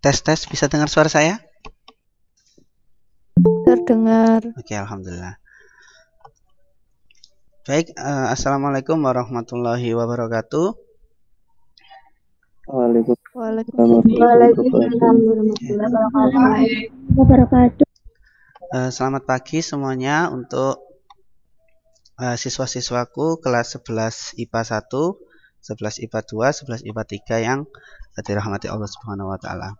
Tes, bisa dengar suara saya? Terdengar. Oke, alhamdulillah. Baik, assalamualaikum warahmatullahi wabarakatuh. Waalaikumsalam warahmatullahi wabarakatuh. Selamat pagi semuanya untuk siswa-siswaku kelas 11 IPA 1, 11 IPA 2, 11 IPA 3 yang dirahmati Allah Subhanahu wa taala.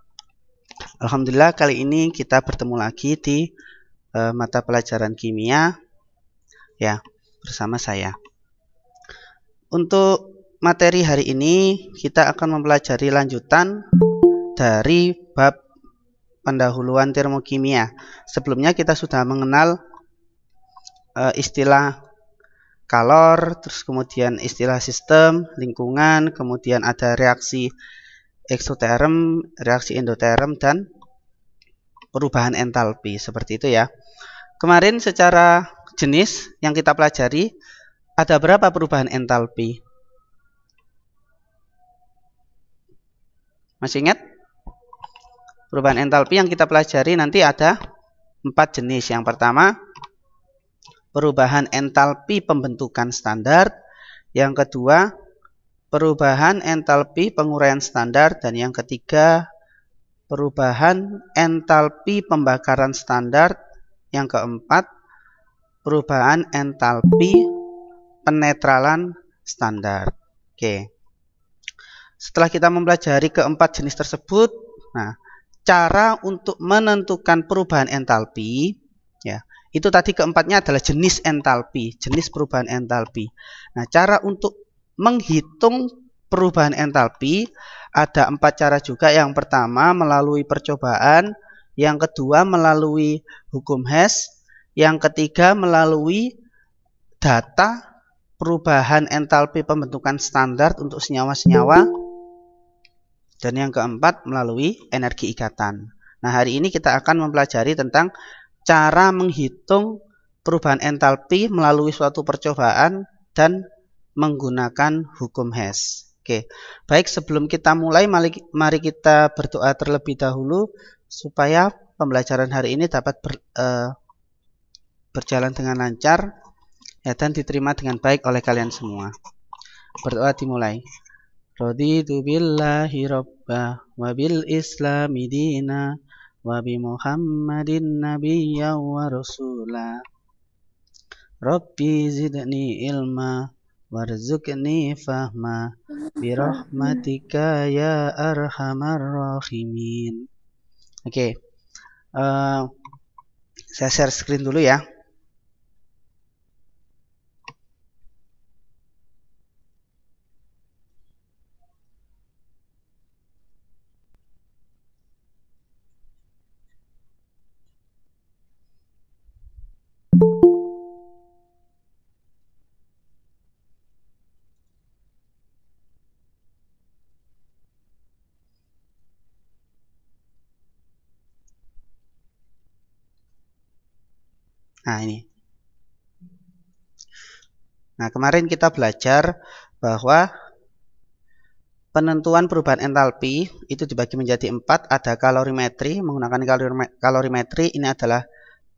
Alhamdulillah kali ini kita bertemu lagi di mata pelajaran kimia ya bersama saya. Untuk materi hari ini kita akan mempelajari lanjutan dari bab pendahuluan termokimia. Sebelumnya kita sudah mengenal istilah kalor, terus kemudian istilah sistem, lingkungan, kemudian ada reaksi eksoterm, reaksi endoterm, dan perubahan entalpi. Seperti itu ya. Kemarin secara jenis yang kita pelajari, ada berapa perubahan entalpi? Masih ingat? Perubahan entalpi yang kita pelajari nanti ada 4 jenis. Yang pertama, perubahan entalpi pembentukan standar. Yang kedua, perubahan entalpi penguraian standar. Dan yang ketiga, perubahan entalpi pembakaran standar. Yang keempat, perubahan entalpi penetralan standar. Oke. Setelah kita mempelajari keempat jenis tersebut, nah, cara untuk menentukan perubahan entalpi, ya, itu tadi keempatnya adalah jenis entalpi, jenis perubahan entalpi. Nah, cara untuk menghitung perubahan entalpi ada 4 cara juga. Yang pertama melalui percobaan, yang kedua melalui hukum Hess, yang ketiga melalui data perubahan entalpi pembentukan standar untuk senyawa-senyawa, dan yang keempat melalui energi ikatan. Nah, hari ini kita akan mempelajari tentang cara menghitung perubahan entalpi melalui suatu percobaan dan menggunakan hukum Hess. Oke, baik, sebelum kita mulai, mari kita berdoa terlebih dahulu supaya pembelajaran hari ini dapat berjalan dengan lancar ya, dan diterima dengan baik oleh kalian semua. Berdoa dimulai. Raditu billahi rabba wa bil islami dina wa bi muhammadin nabiyya wa rasula. Rabbi zidni ilma warzuqni fahma birahmatika ya arhamar rahimin. Oke, saya share screen dulu ya. Nah, ini. Nah, kemarin kita belajar bahwa penentuan perubahan entalpi itu dibagi menjadi 4. Ada kalorimetri. Menggunakan kalorimetri ini adalah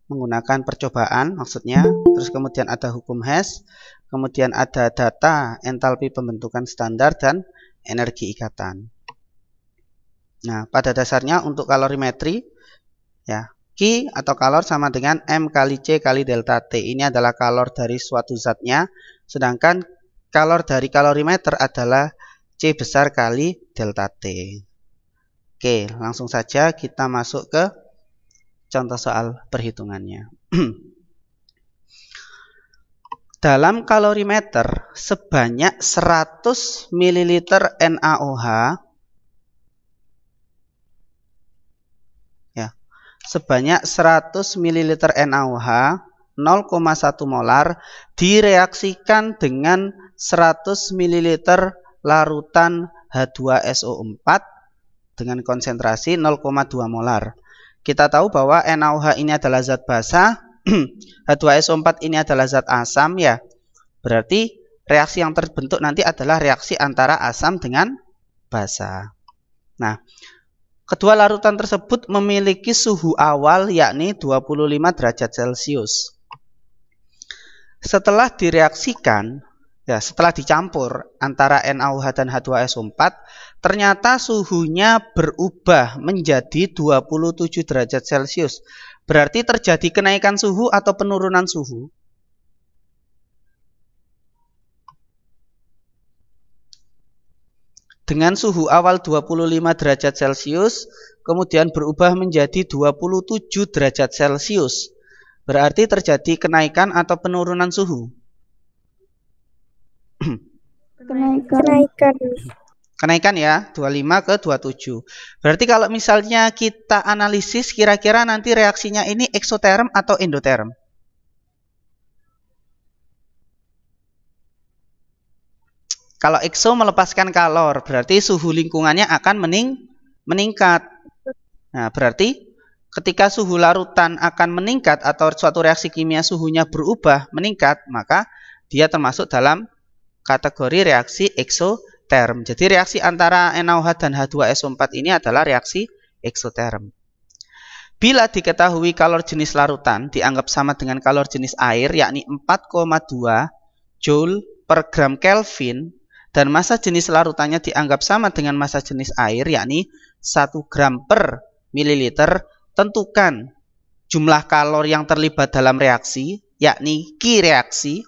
menggunakan percobaan maksudnya. Terus kemudian ada hukum Hess. Kemudian ada data entalpi pembentukan standar dan energi ikatan. Nah, pada dasarnya untuk kalorimetri ya, Q atau kalor sama dengan M kali C kali delta T. Ini adalah kalor dari suatu zatnya. Sedangkan kalor dari kalorimeter adalah C besar kali delta T. Oke, langsung saja kita masuk ke contoh soal perhitungannya. Dalam kalorimeter sebanyak 100 ml NaOH sebanyak 100 ml NaOH 0,1 molar direaksikan dengan 100 ml larutan H2SO4 dengan konsentrasi 0,2 molar. Kita tahu bahwa NaOH ini adalah zat basa, H2SO4 ini adalah zat asam ya. Berarti reaksi yang terbentuk nanti adalah reaksi antara asam dengan basa. Nah, Kedua larutan tersebut memiliki suhu awal yakni 25 derajat Celcius. Setelah direaksikan, ya, setelah dicampur antara NaOH dan H2SO4, ternyata suhunya berubah menjadi 27 derajat Celcius. Berarti terjadi kenaikan suhu atau penurunan suhu? Dengan suhu awal 25 derajat Celcius, kemudian berubah menjadi 27 derajat Celcius. Berarti terjadi kenaikan atau penurunan suhu? Kenaikan ya, 25 ke 27. Berarti kalau misalnya kita analisis, kira-kira nanti reaksinya ini eksoterm atau endoterm? Kalau ekso melepaskan kalor, berarti suhu lingkungannya akan meningkat. Nah, berarti ketika suhu larutan akan meningkat atau suatu reaksi kimia suhunya berubah meningkat, maka dia termasuk dalam kategori reaksi eksoterm. Jadi reaksi antara NaOH dan H2SO4 ini adalah reaksi eksoterm. Bila diketahui kalor jenis larutan dianggap sama dengan kalor jenis air, yakni 4,2 Joule per gram Kelvin, dan massa jenis larutannya dianggap sama dengan massa jenis air, yakni 1 gram per mililiter, tentukan jumlah kalor yang terlibat dalam reaksi, yakni Q reaksi.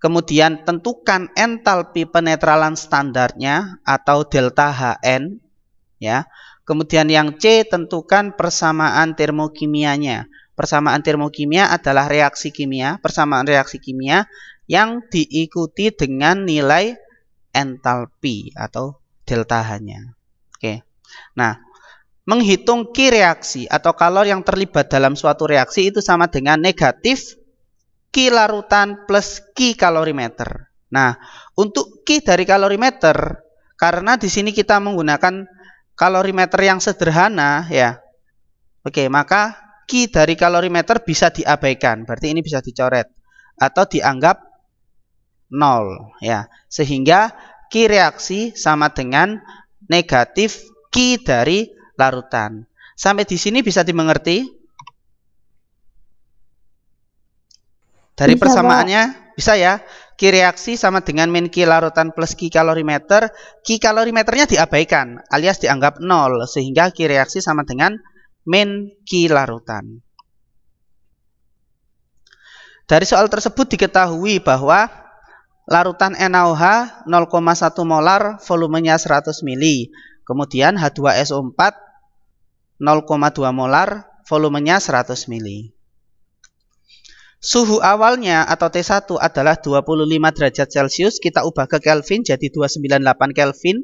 Kemudian tentukan entalpi penetralan standarnya atau delta Hn, ya. Kemudian yang C, tentukan persamaan termokimianya. Persamaan termokimia adalah reaksi kimia, persamaan reaksi kimia yang diikuti dengan nilai entalpi atau delta H-nya. Oke. Nah, menghitung Q reaksi atau kalor yang terlibat dalam suatu reaksi itu sama dengan negatif Q larutan plus Q kalorimeter. Nah, untuk Q dari kalorimeter, karena di sini kita menggunakan kalorimeter yang sederhana, ya. Oke, maka Q dari kalorimeter bisa diabaikan. Berarti ini bisa dicoret atau dianggap 0, ya. Sehingga Q reaksi sama dengan negatif Q dari larutan. Sampai di sini bisa dimengerti? Dari Bisa, persamaannya bisa ya. Q reaksi sama dengan min Q larutan plus Q kalorimeter. Q kalorimeternya diabaikan alias dianggap 0, sehingga Q reaksi sama dengan min Q larutan. Dari soal tersebut diketahui bahwa larutan NaOH 0,1 molar, volumenya 100 mili. Kemudian H2SO4 0,2 molar, volumenya 100 mili. Suhu awalnya atau T1 adalah 25 derajat Celcius. Kita ubah ke Kelvin jadi 298 Kelvin.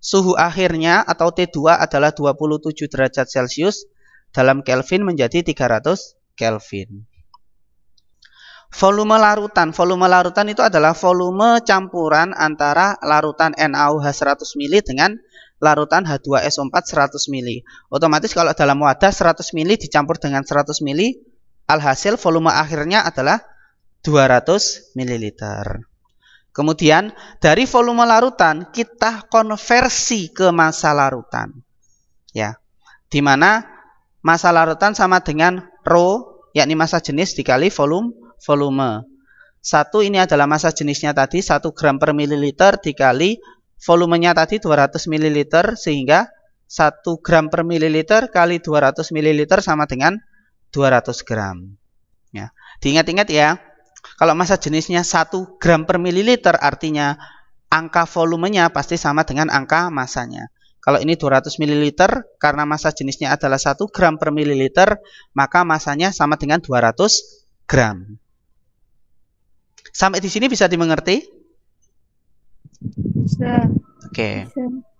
Suhu akhirnya atau T2 adalah 27 derajat Celcius. Dalam Kelvin menjadi 300 Kelvin. Volume larutan. Volume larutan itu adalah volume campuran antara larutan NaOH 100 mili dengan larutan H2SO4 100 mili. Otomatis kalau dalam wadah 100 mili dicampur dengan 100 mili, alhasil volume akhirnya adalah 200 ml. Kemudian dari volume larutan kita konversi ke massa larutan. Ya. Di mana massa larutan sama dengan rho, yakni massa jenis dikali volume. 1 ini adalah massa jenisnya tadi 1 gram per mililiter dikali volumenya tadi 200 ml, sehingga 1 gram per mililiter kali 200 ml sama dengan 200 gram. Ya. Diingat-ingat ya, kalau massa jenisnya 1 gram per mililiter artinya angka volumenya pasti sama dengan angka massanya. Kalau ini 200 ml, karena massa jenisnya adalah 1 gram per mililiter, maka massanya sama dengan 200 gram. Sampai di sini bisa dimengerti? Bisa. Oke.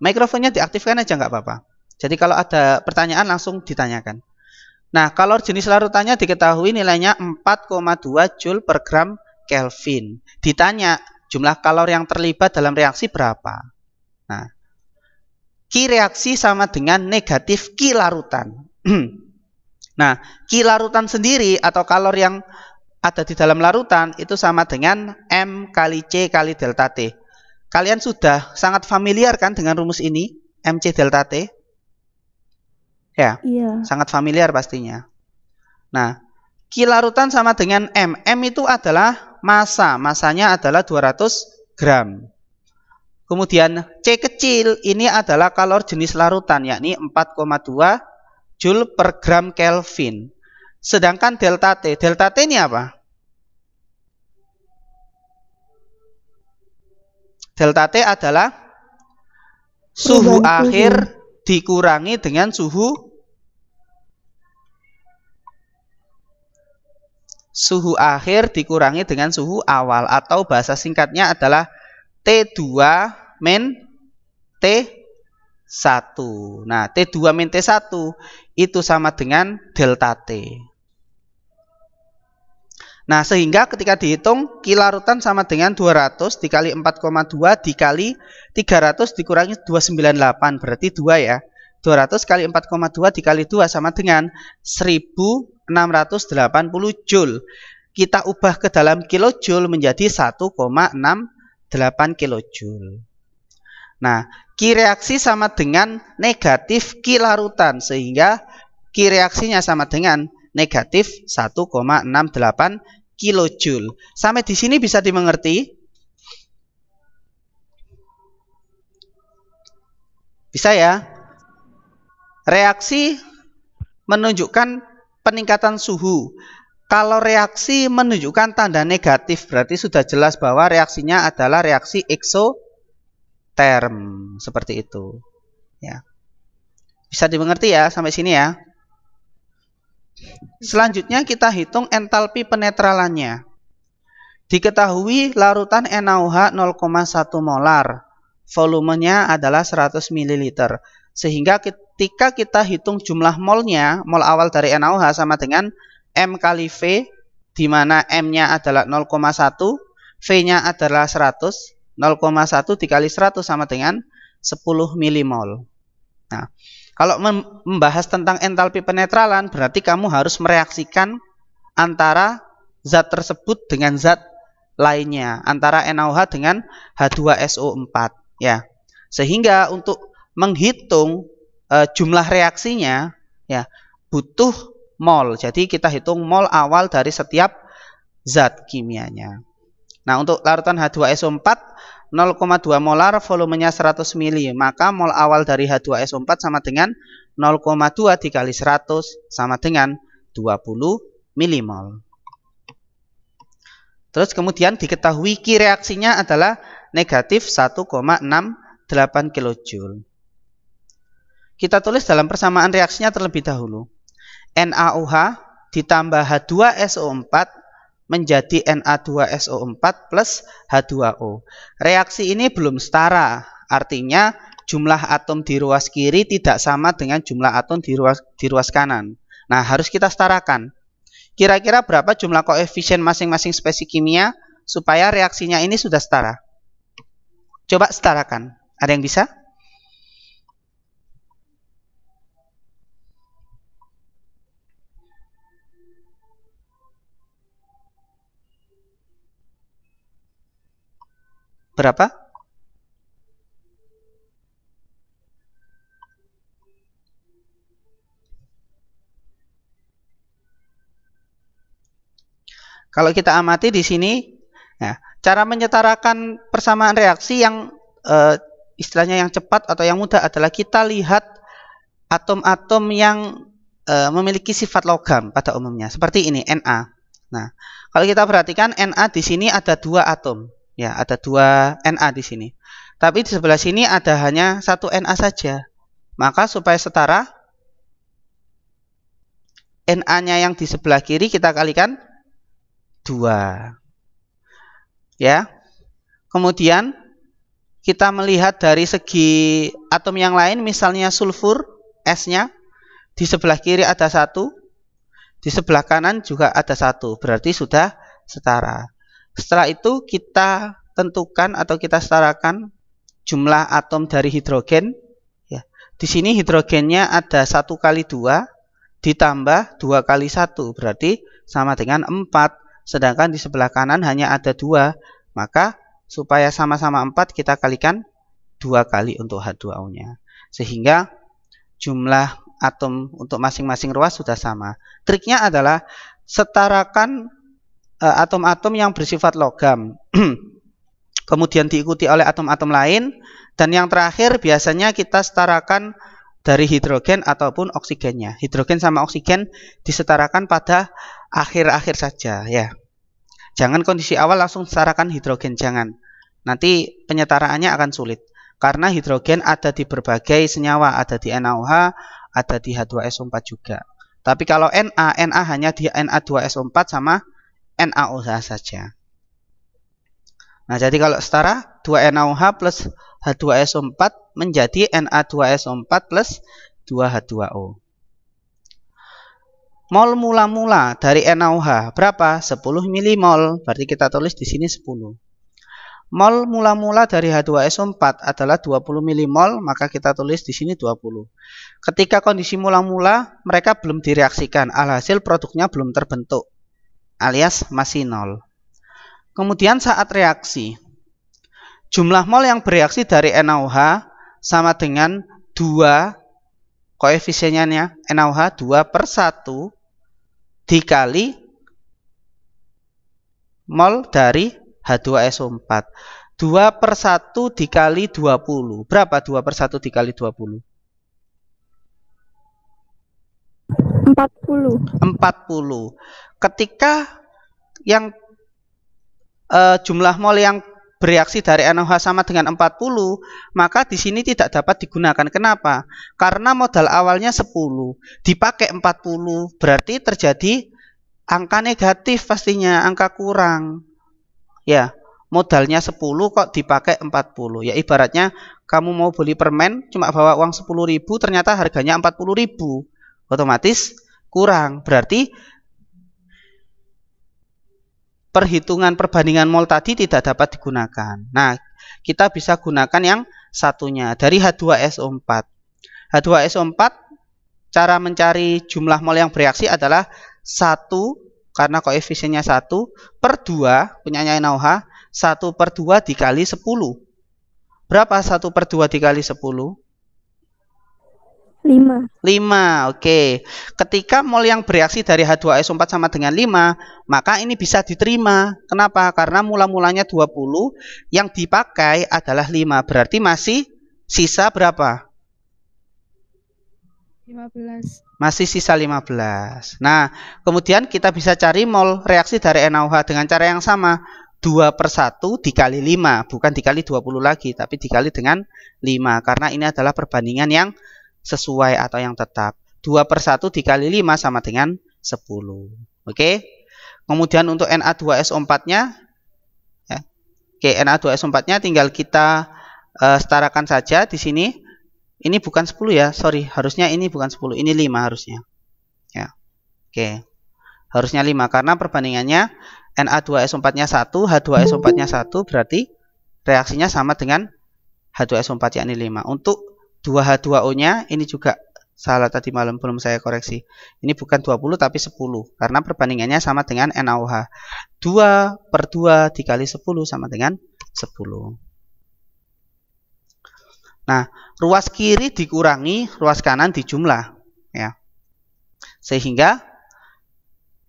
Mikrofonnya diaktifkan aja nggak apa-apa. Jadi kalau ada pertanyaan langsung ditanyakan. Nah, kalor jenis larutannya diketahui nilainya 4,2 Joule per gram Kelvin. Ditanya jumlah kalor yang terlibat dalam reaksi berapa. Nah, Q reaksi sama dengan negatif Q larutan. Nah, Q larutan sendiri atau kalor yang ada di dalam larutan itu sama dengan M kali C kali delta T. Kalian sudah sangat familiar kan dengan rumus ini, MC delta T? Ya, Iya. sangat familiar pastinya. Nah, Q larutan sama dengan M. M itu adalah massa. Massanya adalah 200 gram. Kemudian C kecil ini adalah kalor jenis larutan, yakni 4,2 Joule per gram Kelvin. Sedangkan delta T. Delta T ini apa? Delta T adalah suhu akhir dikurangi dengan suhu akhir dikurangi dengan suhu awal, atau bahasa singkatnya adalah T2 min T1. Nah, T2 min T1 itu sama dengan delta T. Nah, sehingga ketika dihitung Q larutan sama dengan 200 dikali 4,2 dikali 300 dikurangi 298, berarti 2 ya. 200 kali 4,2 dikali 2 sama dengan 1680 Joule. Kita ubah ke dalam kilojoule menjadi 1,68 kilojoule. Nah, Q reaksi sama dengan negatif Q larutan, sehingga Q reaksinya sama dengan negatif 1,68 kilojoule. Sampai di sini bisa dimengerti? Bisa ya? Reaksi menunjukkan peningkatan suhu. Kalau reaksi menunjukkan tanda negatif, berarti sudah jelas bahwa reaksinya adalah reaksi eksoterm, seperti itu. Ya. Bisa dimengerti ya sampai sini ya? Selanjutnya kita hitung entalpi penetralannya. Diketahui larutan NaOH 0,1 molar. Volumenya adalah 100 ml. Sehingga ketika kita hitung jumlah molnya, mol awal dari NaOH sama dengan M kali V, di mana M-nya adalah 0,1, V-nya adalah 100. 0,1 dikali 100 sama dengan 10 milimol. Nah, kalau membahas tentang entalpi penetralan, berarti kamu harus mereaksikan antara zat tersebut dengan zat lainnya, antara NaOH dengan H2SO4 ya. Sehingga untuk menghitung jumlah reaksinya ya butuh mol. Jadi kita hitung mol awal dari setiap zat kimianya. Nah, untuk larutan H2SO4 0,2 molar, volumenya 100 ml, maka mol awal dari H2SO4 sama dengan 0,2 dikali 100 sama dengan 20 milimol. Terus kemudian diketahui Q reaksinya adalah negatif 1,68 kilojoule. Kita tulis dalam persamaan reaksinya terlebih dahulu. NaOH ditambah H2SO4 menjadi Na2SO4 plus H2O. Reaksi ini belum setara, artinya jumlah atom di ruas kiri tidak sama dengan jumlah atom di ruas kanan. Nah, harus kita setarakan. Kira-kira berapa jumlah koefisien masing-masing spesies kimia supaya reaksinya ini sudah setara? Coba setarakan. Ada yang bisa? Berapa? Kalau kita amati di sini, nah, cara menyetarakan persamaan reaksi yang istilahnya yang cepat atau yang mudah adalah kita lihat atom-atom yang memiliki sifat logam pada umumnya. Seperti ini, Na. Nah, kalau kita perhatikan Na di sini ada 2 atom. Ya, ada 2 Na di sini. Tapi di sebelah sini ada hanya 1 Na saja. Maka supaya setara, Na-nya yang di sebelah kiri kita kalikan 2. Ya. Kemudian kita melihat dari segi atom yang lain, misalnya sulfur, S-nya di sebelah kiri ada 1, di sebelah kanan juga ada 1. Berarti sudah setara. Setelah itu kita tentukan atau kita setarakan jumlah atom dari hidrogen. Ya. Di sini hidrogennya ada 1 kali 2 ditambah 2 kali 1. Berarti sama dengan 4. Sedangkan di sebelah kanan hanya ada 2. Maka supaya sama-sama 4 kita kalikan 2 kali untuk H2O-nya. Sehingga jumlah atom untuk masing-masing ruas sudah sama. Triknya adalah setarakan atom-atom yang bersifat logam. Kemudian diikuti oleh atom-atom lain. Dan yang terakhir biasanya kita setarakan dari hidrogen ataupun oksigennya. Hidrogen sama oksigen disetarakan pada akhir-akhir saja ya. Jangan kondisi awal langsung setarakan hidrogen, jangan. Nanti penyetaraannya akan sulit. Karena hidrogen ada di berbagai senyawa, ada di NaOH, ada di H2SO4 juga. Tapi kalau Na hanya di Na2SO4 sama NaOH saja. Nah, jadi kalau setara 2 NaOH plus H2SO4 menjadi Na2SO4 plus 2H2O. Mol mula-mula dari NaOH berapa? 10 milimol. Berarti kita tulis di sini 10. Mol mula-mula dari H2SO4 adalah 20 milimol, maka kita tulis di sini 20. Ketika kondisi mula-mula, mereka belum direaksikan, alhasil produknya belum terbentuk, alias masih 0. Kemudian saat reaksi, jumlah mol yang bereaksi dari NaOH sama dengan 2, koefisiennya NaOH 2/1 dikali mol dari H2SO4. 2/1 dikali 20. Berapa 2/1 dikali 20? 40. Ketika yang jumlah mol yang bereaksi dari NaOH sama dengan 40, maka di sini tidak dapat digunakan. Kenapa? Karena modal awalnya 10, dipakai 40, berarti terjadi angka negatif pastinya, angka kurang. Ya, modalnya 10 kok dipakai 40. Ya ibaratnya kamu mau beli permen cuma bawa uang 10.000, ternyata harganya 40.000. Otomatis kurang. Berarti perhitungan perbandingan mol tadi tidak dapat digunakan. Nah, kita bisa gunakan yang satunya dari H2SO4. H2SO4 cara mencari jumlah mol yang bereaksi adalah 1 karena koefisiennya 1/2 punyanya NaOH, 1/2 dikali 10. Berapa 1/2 dikali 10? 5. Oke. Ketika mol yang bereaksi dari H2SO4 sama dengan 5, maka ini bisa diterima. Kenapa? Karena mula-mulanya 20, yang dipakai adalah 5. Berarti masih sisa berapa? 15. Masih sisa 15. Nah, kemudian kita bisa cari mol reaksi dari NaOH dengan cara yang sama. 2/1 dikali 5. Bukan dikali 20 lagi, tapi dikali dengan 5. Karena ini adalah perbandingan yang sesuai atau yang tetap. 2/1 dikali 5 sama dengan 10. Oke. Kemudian untuk Na2SO4-nya ya. Oke, Na2SO4-nya tinggal kita setarakan saja di sini. Ini bukan 10 ya, sorry. Harusnya ini bukan 10, ini 5 harusnya. Ya. Oke. Harusnya 5 karena perbandingannya Na2SO4-nya 1, H2SO4-nya 1, berarti reaksinya sama dengan H2SO4 yakni 5. Untuk 2H2O-nya ini juga salah tadi malam, belum saya koreksi. Ini bukan 20 tapi 10 karena perbandingannya sama dengan NaOH. 2/2 dikali 10 sama dengan 10. Nah, ruas kiri dikurangi, ruas kanan dijumlah ya. Sehingga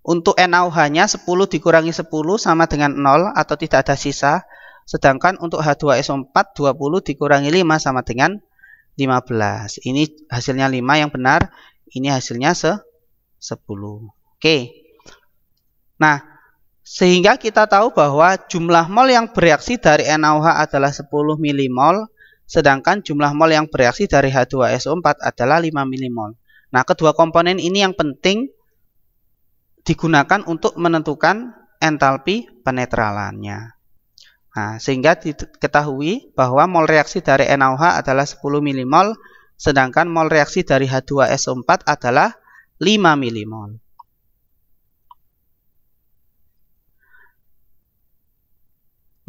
untuk NaOH-nya 10 dikurangi 10 sama dengan 0 atau tidak ada sisa. Sedangkan untuk H2SO4 20 dikurangi 5 sama dengan 15. Ini hasilnya 5 yang benar. Ini hasilnya 10. Oke. Nah, sehingga kita tahu bahwa jumlah mol yang bereaksi dari NaOH adalah 10 milimol, sedangkan jumlah mol yang bereaksi dari H2SO4 adalah 5 milimol. Nah, kedua komponen ini yang penting digunakan untuk menentukan entalpi penetralannya. Nah, sehingga diketahui bahwa mol reaksi dari NaOH adalah 10 milimol, sedangkan mol reaksi dari H2SO4 adalah 5 milimol.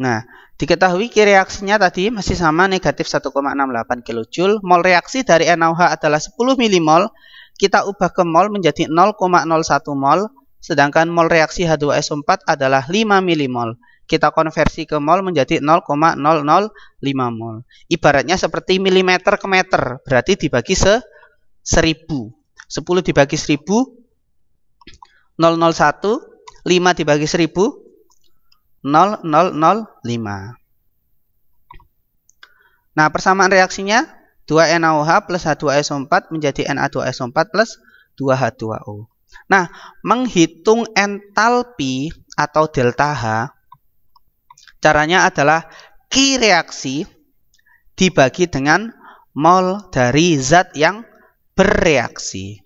Nah, diketahui Q reaksinya tadi masih sama, negatif 1,68 kJ. Mol reaksi dari NaOH adalah 10 milimol, kita ubah ke mol menjadi 0,01 mol, sedangkan mol reaksi H2SO4 adalah 5 milimol. Kita konversi ke mol menjadi 0,005 mol. Ibaratnya seperti milimeter ke meter, berarti dibagi 1000. 10 dibagi 1000, 001, 5 dibagi 1000, 0005. Nah, persamaan reaksinya 2NaOH plus H2SO4 menjadi Na2SO4 plus 2H2O. Nah, menghitung entalpi atau delta H, caranya adalah Q reaksi dibagi dengan mol dari zat yang bereaksi.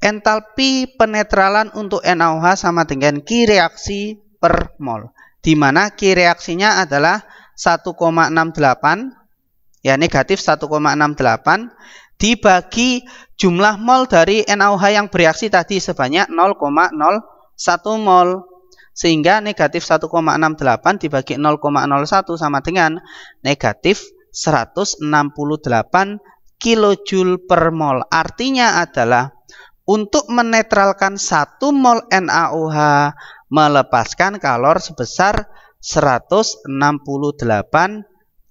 Entalpi penetralan untuk NaOH sama dengan Q reaksi per mol, di mana Q reaksinya adalah 1,68, ya negatif 1,68, dibagi jumlah mol dari NaOH yang bereaksi tadi sebanyak 0,01 mol. Sehingga negatif 1,68 dibagi 0,01 sama dengan negatif 168 kilojoule per mol. Artinya adalah untuk menetralkan 1 mol NaOH melepaskan kalor sebesar 168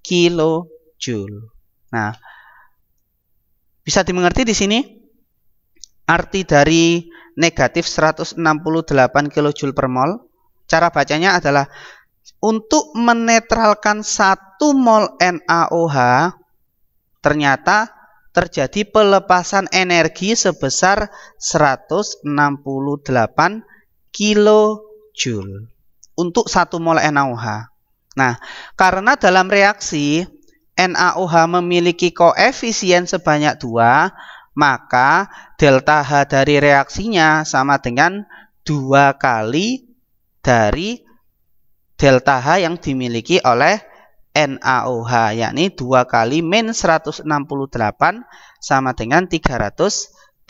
kilojoule. Nah, bisa dimengerti di sini arti dari negatif 168 kilojoule per mol. Cara bacanya adalah untuk menetralkan 1 mol NaOH ternyata terjadi pelepasan energi sebesar 168 kilojoule untuk 1 mol NaOH. Nah, karena dalam reaksi NaOH memiliki koefisien sebanyak 2, maka delta H dari reaksinya sama dengan 2 kali dari delta H yang dimiliki oleh NaOH, yakni 2 kali min 168 sama dengan 336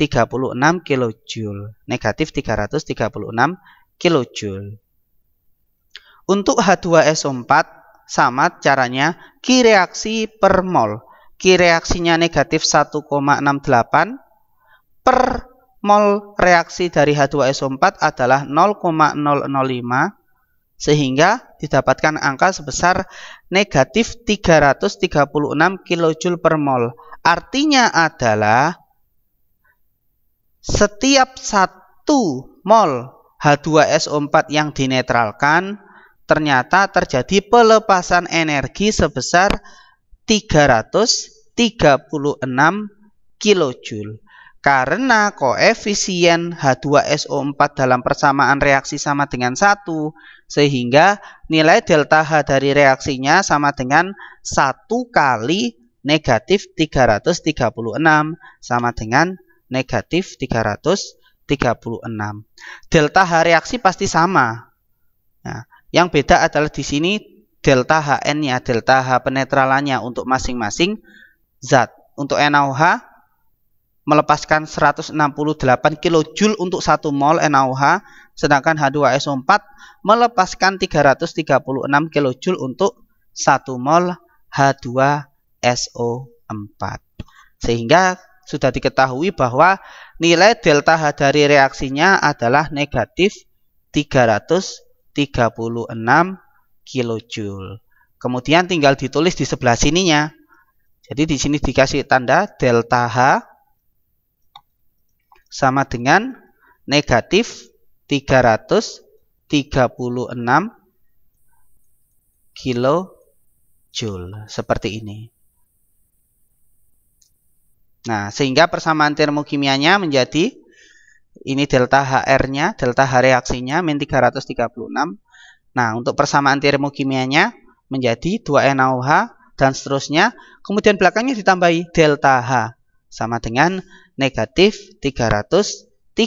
kilojoule, negatif 336 kilojoule. Untuk H2SO4 sama caranya Q reaksi per mol. Q reaksinya negatif 1,68 per mol reaksi dari H2SO4 adalah 0,005, sehingga didapatkan angka sebesar negatif 336 kilojoule per mol. Artinya adalah setiap 1 mol H2SO4 yang dinetralkan ternyata terjadi pelepasan energi sebesar 336 kilojoule. Karena koefisien H2SO4 dalam persamaan reaksi sama dengan 1, sehingga nilai delta H dari reaksinya sama dengan 1 kali negatif 336 sama dengan negatif 336. Delta H reaksi pasti sama. Nah, yang beda adalah di sini delta Hn-nya, delta H penetralannya untuk masing-masing zat. Untuk NaOH melepaskan 168 kilojoule untuk 1 mol NaOH, sedangkan H2SO4 melepaskan 336 kilojoule untuk 1 mol H2SO4. Sehingga sudah diketahui bahwa nilai delta H dari reaksinya adalah negatif 336 kilojoule. Kemudian tinggal ditulis di sebelah sininya. Jadi di sini dikasih tanda delta H sama dengan negatif 336 kilojoule. Seperti ini. Nah, sehingga persamaan termokimianya menjadi ini delta HR-nya, delta H reaksinya min 336. Nah, untuk persamaan termokimianya menjadi 2NaOH dan seterusnya. Kemudian belakangnya ditambahi delta H sama dengan negatif 336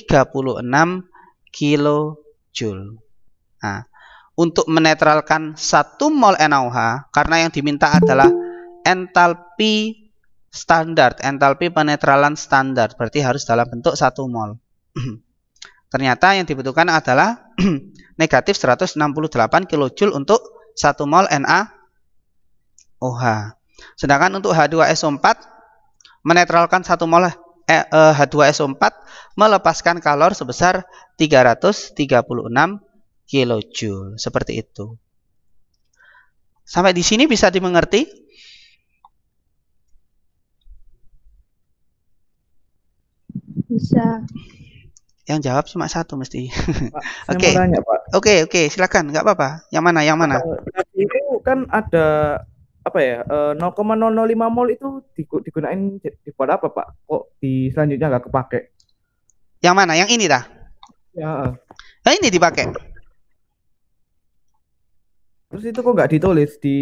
kilojoule. Nah, untuk menetralkan 1 mol NaOH, karena yang diminta adalah entalpi standar, entalpi penetralan standar, berarti harus dalam bentuk 1 mol. Ternyata yang dibutuhkan adalah negatif 168 kilojoule untuk 1 mol NaOH. Sedangkan untuk H2SO4 menetralkan 1 mol H2SO4 melepaskan kalor sebesar 336 kilojoule. Seperti itu. Sampai di sini bisa dimengerti? Bisa. Yang jawab cuma satu mesti. Pak, saya Oke. mau tanya, Pak. Oke, silakan, nggak apa-apa. Yang mana? Yang mana? Tadi itu kan ada apa ya? 0,005 mol itu digunain buat apa, Pak? Kok di selanjutnya nggak kepake? Yang mana? Yang ini dah. Ya. Nah, ini dipakai. Terus itu kok nggak ditulis di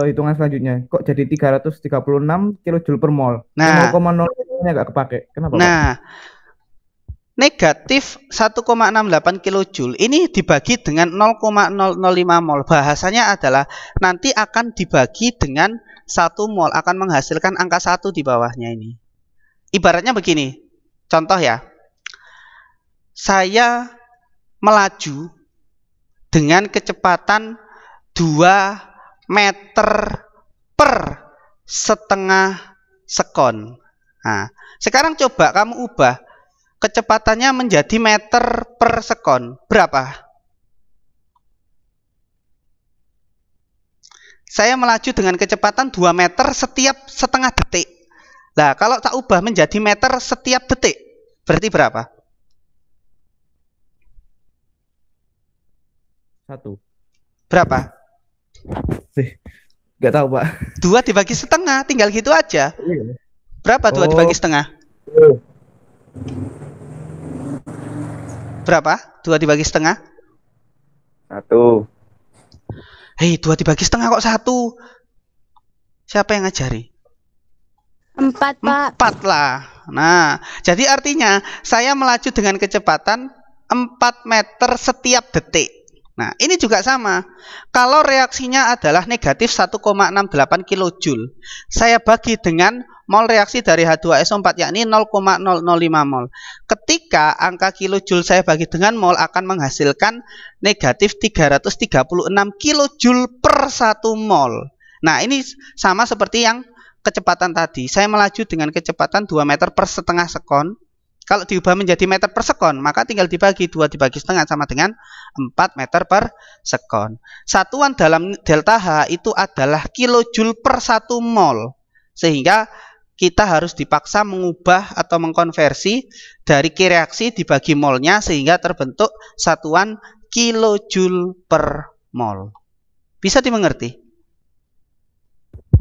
hitungan selanjutnya? Kok jadi 336 kilojoule per mol? Nah. 0,0 nya nggak kepake. Kenapa, Pak? Nah, negatif 1,68 kilojoule ini dibagi dengan 0,005 mol. Bahasanya adalah nanti akan dibagi dengan 1 mol, akan menghasilkan angka 1 di bawahnya ini. Ibaratnya begini, contoh ya. Saya melaju dengan kecepatan 2 meter per setengah sekon. Nah, sekarang coba kamu ubah kecepatannya menjadi meter per sekon. Berapa? Saya melaju dengan kecepatan 2 meter setiap setengah detik. Nah, kalau tak ubah menjadi meter setiap detik, berarti berapa? 1. Berapa? Nggak tahu, Pak. 2 dibagi setengah, tinggal gitu aja. Berapa 2 dibagi setengah? Berapa? 2 dibagi setengah? 1. Hei, 2 dibagi setengah kok 1? Siapa yang ngajari? 4, Pak. 4 lah. Nah, jadi artinya saya melaju dengan kecepatan 4 meter setiap detik. Nah, ini juga sama. Kalau reaksinya adalah negatif 1,68 kilojoule, saya bagi dengan mol reaksi dari H2SO4 yakni 0,005 mol. Ketika angka kilojoule saya bagi dengan mol akan menghasilkan negatif 336 kilojoule per 1 mol. Nah, ini sama seperti yang kecepatan tadi. Saya melaju dengan kecepatan 2 meter per setengah sekon. Kalau diubah menjadi meter per sekon, maka tinggal dibagi 2 dibagi setengah sama dengan 4 meter per sekon. Satuan dalam delta H itu adalah kilojoule per 1 mol. Sehingga kita harus dipaksa mengubah atau mengkonversi dari Q reaksi dibagi molnya sehingga terbentuk satuan kilojoule per mol. Bisa dimengerti?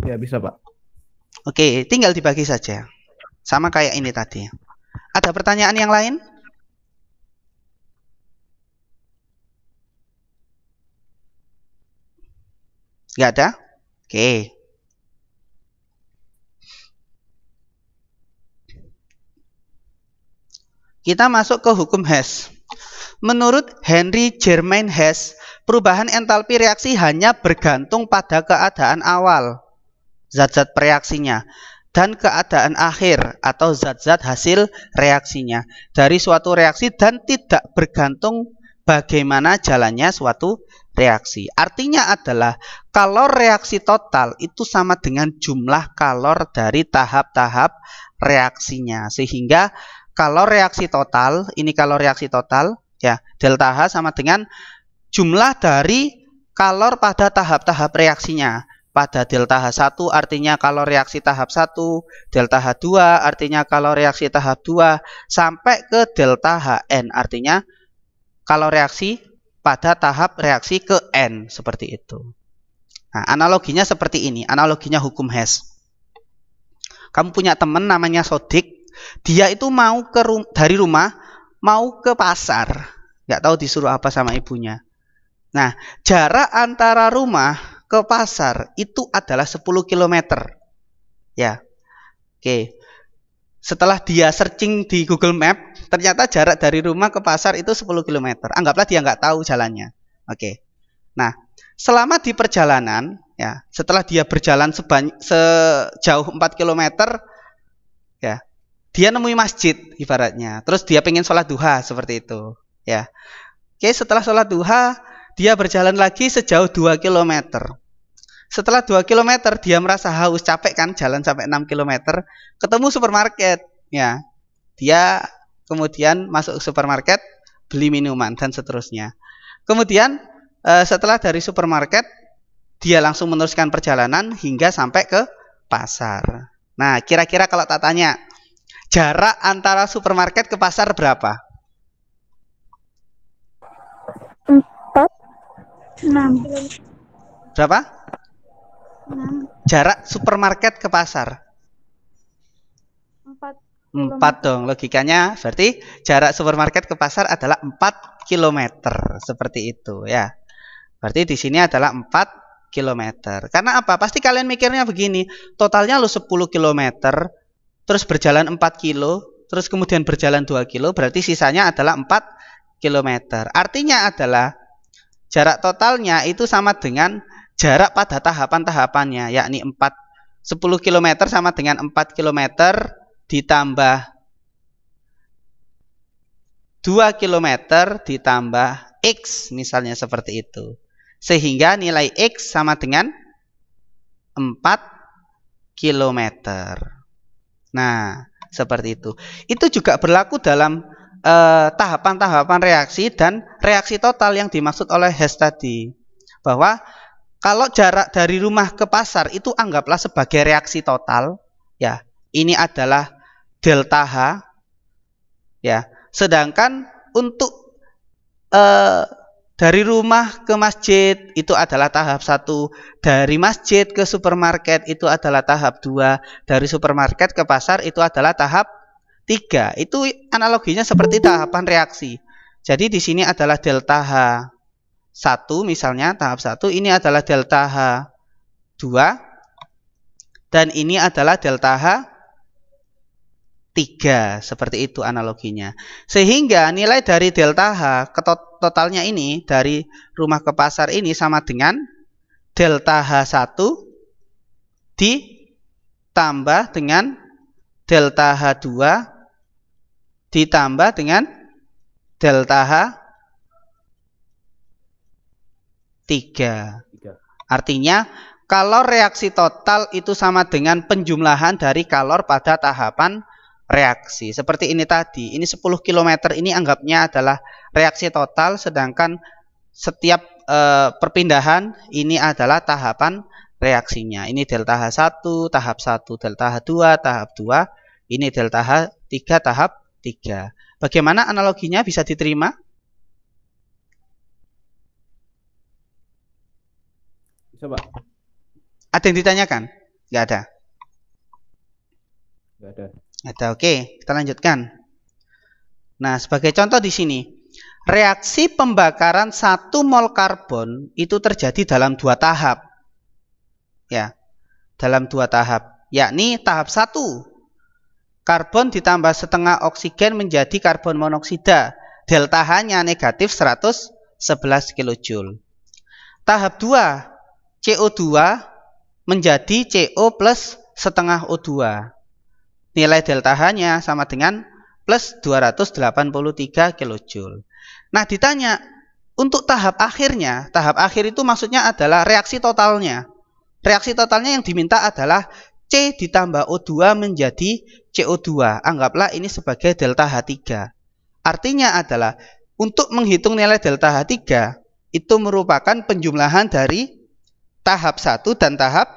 Ya, bisa, Pak. Oke, tinggal dibagi saja. Sama kayak ini tadi. Ada pertanyaan yang lain? Nggak ada? Oke. Kita masuk ke hukum Hess. Menurut Henry Germain Hess, perubahan entalpi reaksi hanya bergantung pada keadaan awal, zat-zat reaksinya, dan keadaan akhir atau zat-zat hasil reaksinya dari suatu reaksi dan tidak bergantung bagaimana jalannya suatu reaksi. Artinya adalah kalor reaksi total itu sama dengan jumlah kalor dari tahap-tahap reaksinya. Sehingga kalor reaksi total, ini kalor reaksi total ya, delta H sama dengan jumlah dari kalor pada tahap-tahap reaksinya. Pada delta H1 artinya kalor reaksi tahap 1, delta H2 artinya kalor reaksi tahap 2, sampai ke delta Hn artinya kalor reaksi pada tahap reaksi ke N, seperti itu. Nah, analoginya seperti ini, analoginya hukum Hess. Kamu punya teman namanya Sodik, dia itu mau dari rumah mau ke pasar, nggak tahu disuruh apa sama ibunya. Nah, jarak antara rumah ke pasar itu adalah 10 km. Ya. Oke. Setelah dia searching di Google Map, ternyata jarak dari rumah ke pasar itu 10 km. Anggaplah dia nggak tahu jalannya. Oke. Nah, selama di perjalanan, ya, setelah dia berjalan sejauh 4 km, ya, dia nemui masjid ibaratnya. Terus dia pengen sholat duha seperti itu. Ya. Oke, setelah sholat duha, dia berjalan lagi sejauh 2 km. Setelah 2 km dia merasa haus, capek kan, jalan sampai 6 km, ketemu supermarket, ya. Dia kemudian masuk ke supermarket, beli minuman dan seterusnya. Kemudian setelah dari supermarket, dia langsung meneruskan perjalanan hingga sampai ke pasar. Nah, kira-kira kalau tak tanya, Jarak antara supermarket ke pasar berapa? 6. Berapa? 6. Jarak supermarket ke pasar. 4 4 dong. Logikanya berarti jarak supermarket ke pasar adalah 4 km. Seperti itu ya. Berarti di sini adalah 4 km. Karena apa? Pasti kalian mikirnya begini. Totalnya lu 10 km. Terus berjalan 4 kilo. Terus kemudian berjalan 2 kilo. Berarti sisanya adalah 4 km. Artinya adalah jarak totalnya itu sama dengan jarak pada tahapan-tahapannya. Yakni 10 km sama dengan 4 km ditambah 2 km ditambah X. Misalnya seperti itu. Sehingga nilai X sama dengan 4 km. Nah, seperti itu. Itu juga berlaku dalam tahapan-tahapan reaksi dan reaksi total yang dimaksud oleh Hess tadi. Bahwa kalau jarak dari rumah ke pasar itu anggaplah sebagai reaksi total. Ya, ini adalah delta H. Ya, sedangkan untuk dari rumah ke masjid itu adalah tahap 1. Dari masjid ke supermarket itu adalah tahap 2. Dari supermarket ke pasar itu adalah tahap 3. Itu analoginya seperti tahapan reaksi. Jadi di sini adalah delta H1 misalnya tahap 1. Ini adalah delta H2. Dan ini adalah delta H3. Seperti itu analoginya. Sehingga nilai dari delta H ke totalnya ini dari rumah ke pasar ini sama dengan delta H1 ditambah dengan delta H2 ditambah dengan delta H3. Artinya kalor reaksi total itu sama dengan penjumlahan dari kalor pada tahapan reaksi. Seperti ini tadi, ini 10 km ini anggapnya adalah reaksi total, sedangkan setiap perpindahan ini adalah tahapan reaksinya. Ini delta H1, tahap 1, delta H2, tahap 2, ini delta H3, tahap 3. Bagaimana analoginya, bisa diterima? Coba. Ada yang ditanyakan? Nggak ada? Nggak ada. Ada, oke, kita lanjutkan. Nah, sebagai contoh di sini, reaksi pembakaran 1 mol karbon itu terjadi dalam 2 tahap. Ya, dalam 2 tahap, yakni tahap 1, karbon ditambah setengah oksigen menjadi karbon monoksida. Delta H-nya negatif 111 kJ. Tahap 2, CO2 menjadi CO plus setengah O2. Nilai delta H-nya sama dengan plus 283 kJ. Nah, ditanya untuk tahap akhirnya, tahap akhir itu maksudnya adalah reaksi totalnya. Reaksi totalnya yang diminta adalah C ditambah O2 menjadi CO2. Anggaplah ini sebagai delta H3. Artinya adalah untuk menghitung nilai delta H3 itu merupakan penjumlahan dari tahap 1 dan tahap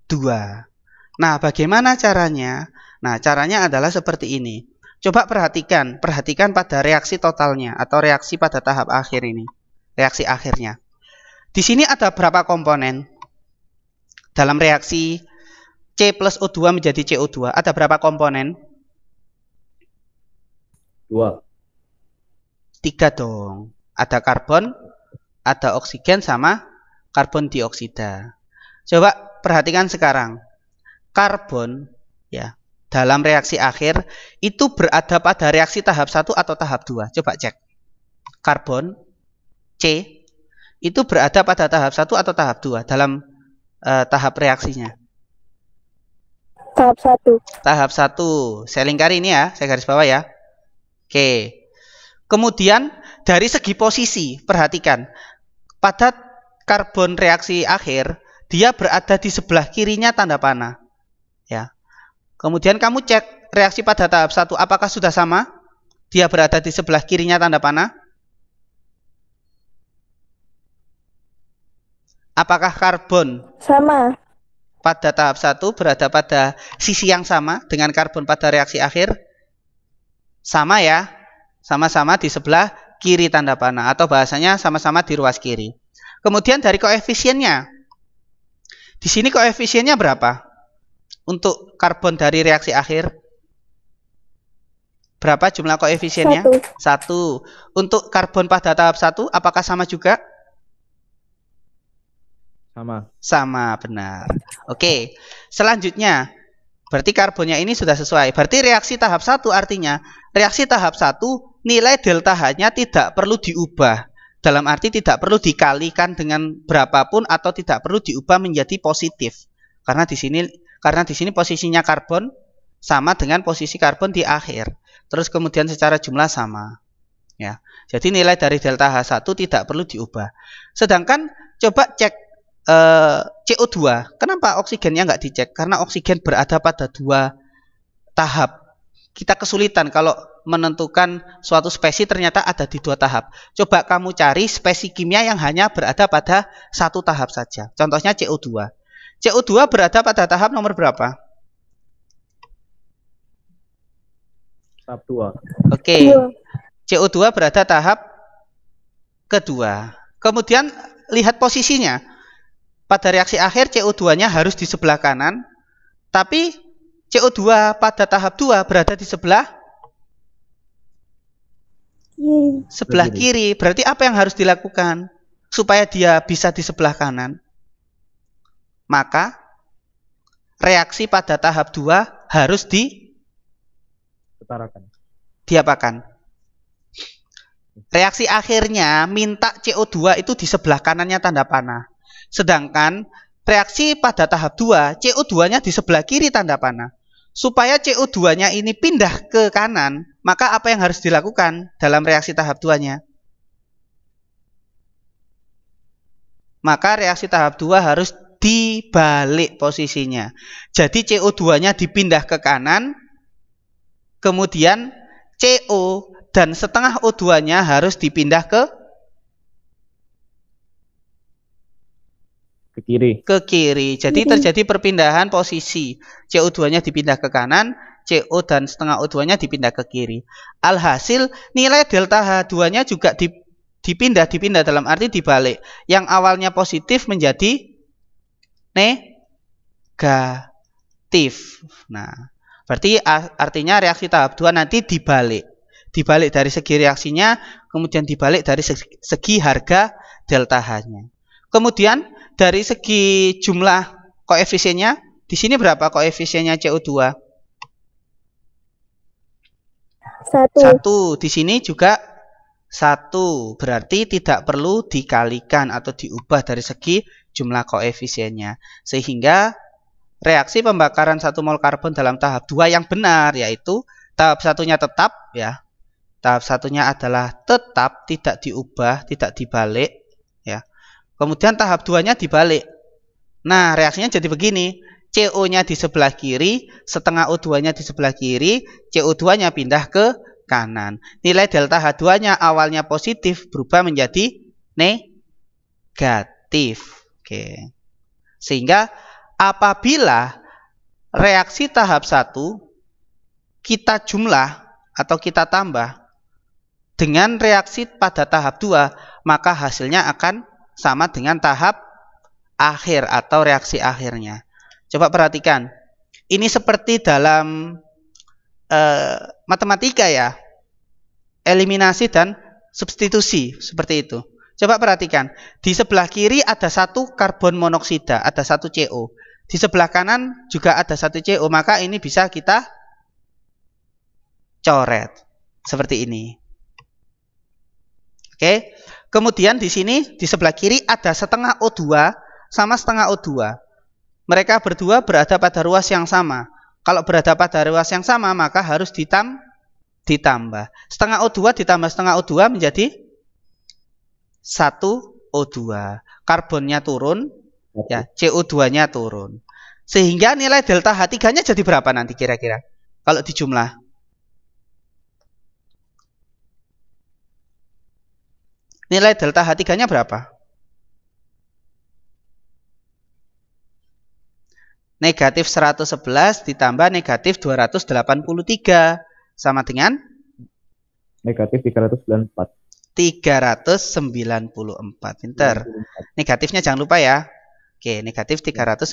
2. Nah, bagaimana caranya? Nah, caranya adalah seperti ini. Coba perhatikan pada reaksi totalnya atau reaksi pada tahap akhir ini. Reaksi akhirnya. Di sini ada berapa komponen? Dalam reaksi C plus O2 menjadi CO2, ada berapa komponen? 2. 3 dong. Ada karbon, ada oksigen, sama karbon dioksida. Coba perhatikan sekarang. Karbon ya dalam reaksi akhir itu berada pada reaksi tahap 1 atau tahap 2. Coba cek. Karbon C itu berada pada tahap 1 atau tahap 2 dalam tahap reaksinya. Tahap 1. Tahap 1. Saya lingkari ini ya, saya garis bawah ya. Oke. Kemudian dari segi posisi, perhatikan. Pada karbon reaksi akhir, dia berada di sebelah kirinya tanda panah. Ya. Kemudian kamu cek reaksi pada tahap 1 apakah sudah sama? Dia berada di sebelah kirinya tanda panah. Apakah karbon Sama. pada tahap 1 berada pada sisi yang sama dengan karbon pada reaksi akhir? Sama ya. Sama-sama di sebelah kiri tanda panah, atau bahasanya sama-sama di ruas kiri. Kemudian dari koefisiennya. Di sini koefisiennya berapa? Untuk karbon dari reaksi akhir? Berapa jumlah koefisiennya? 1. Untuk karbon pada tahap 1 apakah sama juga? Sama. Sama, benar. Oke. Selanjutnya, berarti karbonnya ini sudah sesuai. Berarti reaksi tahap 1 artinya reaksi tahap 1 nilai delta H-nya tidak perlu diubah. Dalam arti tidak perlu dikalikan dengan berapapun atau tidak perlu diubah menjadi positif. Karena di sini posisinya karbon sama dengan posisi karbon di akhir. Terus kemudian secara jumlah sama. Ya. Jadi nilai dari delta H1 tidak perlu diubah. Sedangkan coba cek CO2. Kenapa oksigennya nggak dicek? Karena oksigen berada pada 2 tahap. Kita kesulitan kalau menentukan suatu spesies ternyata ada di 2 tahap. Coba kamu cari spesies kimia yang hanya berada pada 1 tahap saja. Contohnya CO2. CO2 berada pada tahap nomor berapa? Tahap 2. Oke. CO2 berada tahap kedua. Kemudian lihat posisinya. Pada reaksi akhir CO2-nya harus di sebelah kanan, tapi CO2 pada tahap 2 berada di sebelah kiri. Berarti apa yang harus dilakukan supaya dia bisa di sebelah kanan? Maka reaksi pada tahap 2 harus diapakan? Reaksi akhirnya minta CO2 itu di sebelah kanannya tanda panah. Sedangkan reaksi pada tahap 2 CO2-nya di sebelah kiri tanda panah. Supaya CO2-nya ini pindah ke kanan, maka apa yang harus dilakukan dalam reaksi tahap 2-nya? Maka reaksi tahap 2 harus dibalik posisinya. Jadi CO2-nya dipindah ke kanan, kemudian CO dan setengah O2-nya harus dipindah ke kiri. Jadi terjadi perpindahan posisi. CO2-nya dipindah ke kanan, CO dan setengah O2-nya dipindah ke kiri. Alhasil nilai delta H2-nya juga dipindah dalam arti dibalik. Yang awalnya positif menjadi negatif. Nah, berarti artinya reaksi tahap 2 nanti dibalik. Dibalik dari segi reaksinya, kemudian dibalik dari segi harga delta H-nya. Kemudian dari segi jumlah koefisiennya, di sini berapa koefisiennya CO2? 1. Di sini juga 1. Berarti tidak perlu dikalikan atau diubah dari segi jumlah koefisiennya. Sehingga reaksi pembakaran 1 mol karbon dalam tahap 2 yang benar, yaitu tahap 1-nya tetap ya. Tahap 1-nya adalah tetap, tidak diubah, tidak dibalik ya. Kemudian tahap 2-nya dibalik. Nah, reaksinya jadi begini. CO-nya di sebelah kiri, setengah O2-nya di sebelah kiri, CO2-nya pindah ke kanan. Nilai delta H2-nya awalnya positif berubah menjadi negatif. Oke. Sehingga apabila reaksi tahap 1 kita jumlah atau kita tambah dengan reaksi pada tahap 2, maka hasilnya akan sama dengan tahap akhir atau reaksi akhirnya. Coba perhatikan. Ini seperti dalam matematika ya. Eliminasi dan substitusi seperti itu. Coba perhatikan. Di sebelah kiri ada 1 karbon monoksida, ada 1 CO. Di sebelah kanan juga ada 1 CO. Maka ini bisa kita coret seperti ini. Oke. Kemudian di sini di sebelah kiri ada setengah O2 sama setengah O2. Mereka berdua berada pada ruas yang sama. Kalau berada pada ruas yang sama maka harus ditambah. Setengah O2 ditambah setengah O2 menjadi 1 O2. Karbonnya turun, ya, CO2-nya turun. Sehingga nilai delta H3-nya jadi berapa nanti kira-kira? Kalau dijumlah. Nilai delta H3-nya berapa? negatif 111 ditambah negatif 283 sama dengan Negatif 394. 394. Pinter. Negatifnya jangan lupa ya. Oke, negatif 394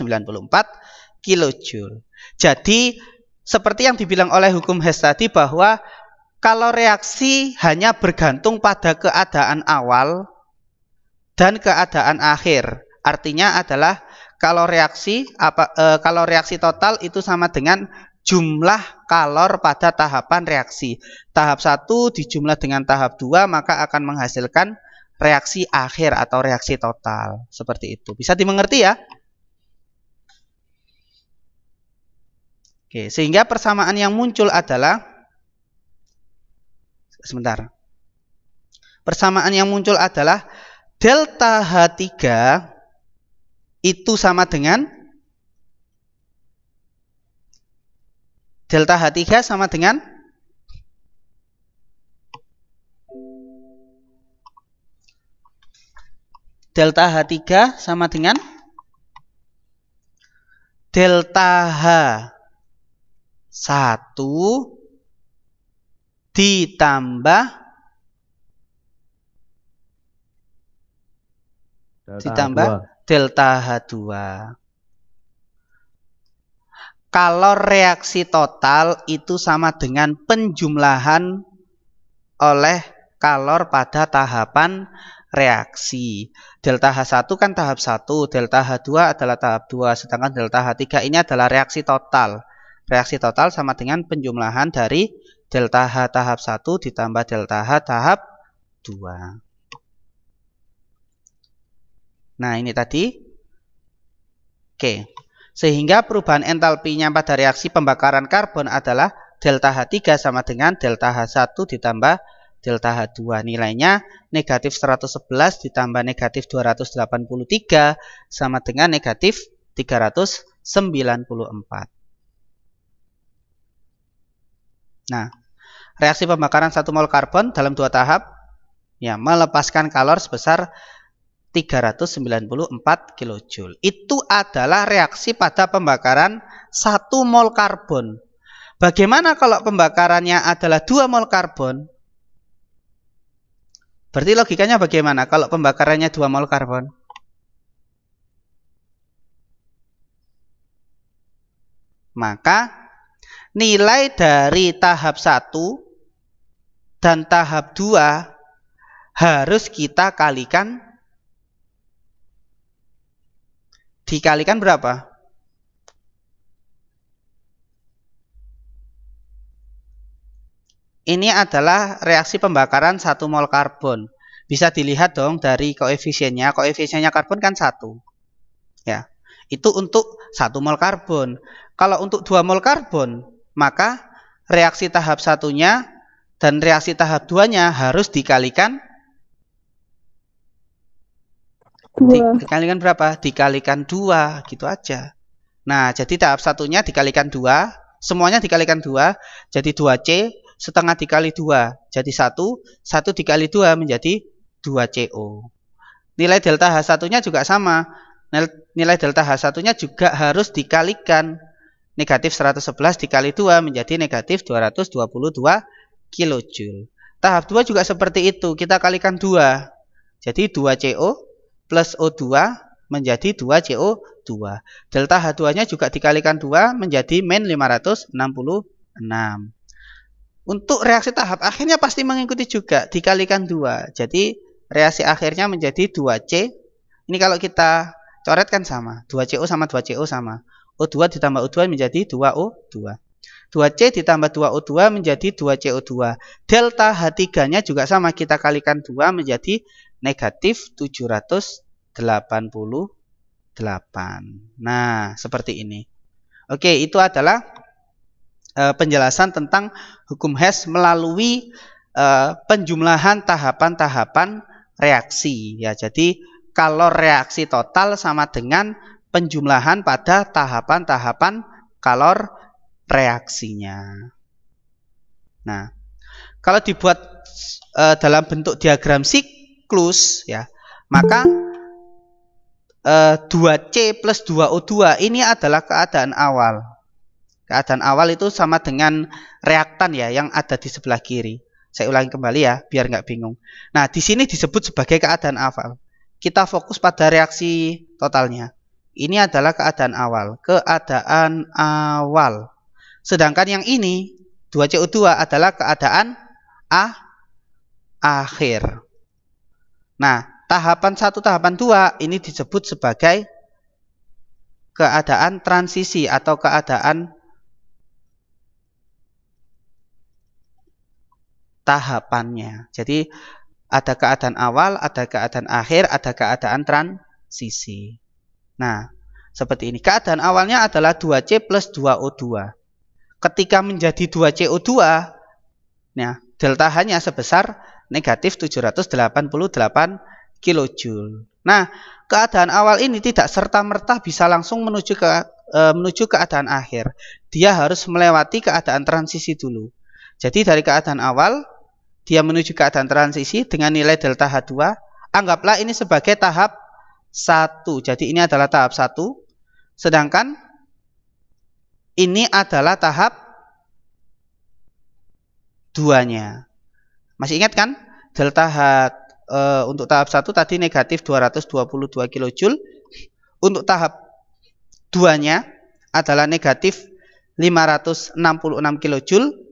kilojoule. Jadi seperti yang dibilang oleh hukum Hess tadi bahwa kalau reaksi hanya bergantung pada keadaan awal dan keadaan akhir. Artinya adalah kalau reaksi total itu sama dengan jumlah kalor pada tahapan reaksi. Tahap 1 dijumlah dengan tahap 2 maka akan menghasilkan reaksi akhir atau reaksi total. Seperti itu. Bisa dimengerti ya? Oke, sehingga persamaan yang muncul adalah persamaan yang muncul adalah delta H3 itu sama dengan delta H3 sama dengan delta H3 sama dengan delta H1 ditambah delta H2. Kalor reaksi total itu sama dengan penjumlahan oleh kalor pada tahapan reaksi. Delta H1 kan tahap 1, delta H2 adalah tahap 2, sedangkan delta H3 ini adalah reaksi total. Reaksi total sama dengan penjumlahan dari delta H tahap 1 ditambah delta H tahap 2. Nah, ini tadi. Oke. Sehingga perubahan entalpinya pada reaksi pembakaran karbon adalah delta H3 sama dengan delta H1 ditambah delta H2. Nilainya negatif 111 ditambah negatif 283 sama dengan negatif 394. Nah, reaksi pembakaran 1 mol karbon dalam 2 tahap ya melepaskan kalor sebesar 394 kilojoule. Itu adalah reaksi pada pembakaran 1 mol karbon. Bagaimana kalau pembakarannya adalah 2 mol karbon? Berarti logikanya bagaimana kalau pembakarannya 2 mol karbon? Maka nilai dari tahap 1 dan tahap 2 harus kita dikalikan berapa? Ini adalah reaksi pembakaran 1 mol karbon. Bisa dilihat dong dari koefisiennya. Koefisiennya karbon kan 1. Ya. Itu untuk 1 mol karbon. Kalau untuk 2 mol karbon, maka reaksi tahap 1-nya dan reaksi tahap 2-nya harus dikalikan dikalikan berapa? Dikalikan 2, gitu aja. Nah, jadi tahap 1-nya dikalikan 2, semuanya dikalikan 2, jadi 2C setengah dikali 2, jadi 1, 1 dikali 2 menjadi 2CO. Nilai delta H1-nya juga sama. Nilai delta H1-nya juga harus dikalikan. Negatif 111 dikali 2 menjadi negatif 222 kilojoule. Tahap 2 juga seperti itu, kita kalikan 2. Jadi 2CO plus O2 menjadi 2CO2. Delta H2-nya juga dikalikan 2 menjadi min 566. Untuk reaksi tahap akhirnya pasti mengikuti juga, dikalikan 2. Jadi reaksi akhirnya menjadi 2C. Ini kalau kita coretkan sama, 2CO sama 2CO sama. O2 ditambah O2 menjadi 2O2. 2C ditambah 2O2 menjadi 2CO2. Delta H3-nya juga sama, kita kalikan 2 menjadi negatif 788. Nah, seperti ini. Oke, itu adalah penjelasan tentang hukum Hess melalui penjumlahan tahapan-tahapan reaksi. Ya, jadi kalor reaksi total sama dengan penjumlahan pada tahapan-tahapan kalor reaksinya. Nah, kalau dibuat dalam bentuk diagram siklus, ya, maka 2C plus 2O2 ini adalah keadaan awal. Keadaan awal itu sama dengan reaktan ya yang ada di sebelah kiri. Saya ulangi kembali ya biar nggak bingung. Nah di sini disebut sebagai keadaan awal. Kita fokus pada reaksi totalnya. Ini adalah keadaan awal. Keadaan awal. Sedangkan yang ini 2CO2 adalah keadaan akhir. Nah, tahapan 1, tahapan 2 ini disebut sebagai keadaan transisi atau keadaan tahapannya. Jadi ada keadaan awal, ada keadaan akhir, ada keadaan transisi. Nah, seperti ini. Keadaan awalnya adalah 2C plus 2O2. Ketika menjadi 2CO2, nah, delta H-nya sebesar negatif 788 kilojoule. Nah, keadaan awal ini tidak serta-merta bisa langsung menuju keadaan akhir. Dia harus melewati keadaan transisi dulu. Jadi dari keadaan awal, dia menuju keadaan transisi dengan nilai delta H2. Anggaplah ini sebagai tahap 1. Jadi ini adalah tahap 1. Sedangkan ini adalah tahap 2-nya. Masih ingat kan? Delta H untuk tahap 1 tadi negatif 222 kilojoule. Untuk tahap 2-nya adalah negatif 566 kilojoule.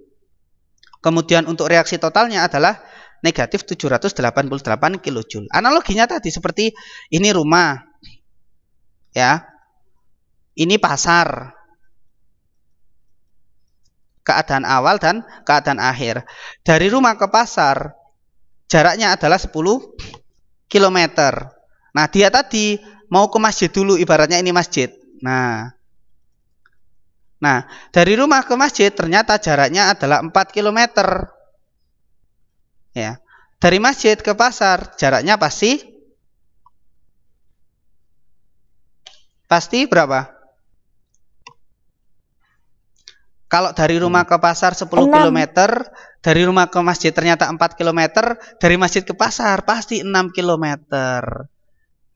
Kemudian untuk reaksi totalnya adalah negatif 788 kilojoule. Analoginya tadi seperti ini rumah. Ya. Ini pasar. Keadaan awal dan keadaan akhir. Dari rumah ke pasar jaraknya adalah 10 km. Nah, dia tadi mau ke masjid dulu, ibaratnya ini masjid. Nah, dari rumah ke masjid ternyata jaraknya adalah 4 km. Ya. Dari masjid ke pasar jaraknya pasti berapa? Kalau dari rumah ke pasar 10 km, dari rumah ke masjid ternyata 4 km, dari masjid ke pasar pasti 6 km.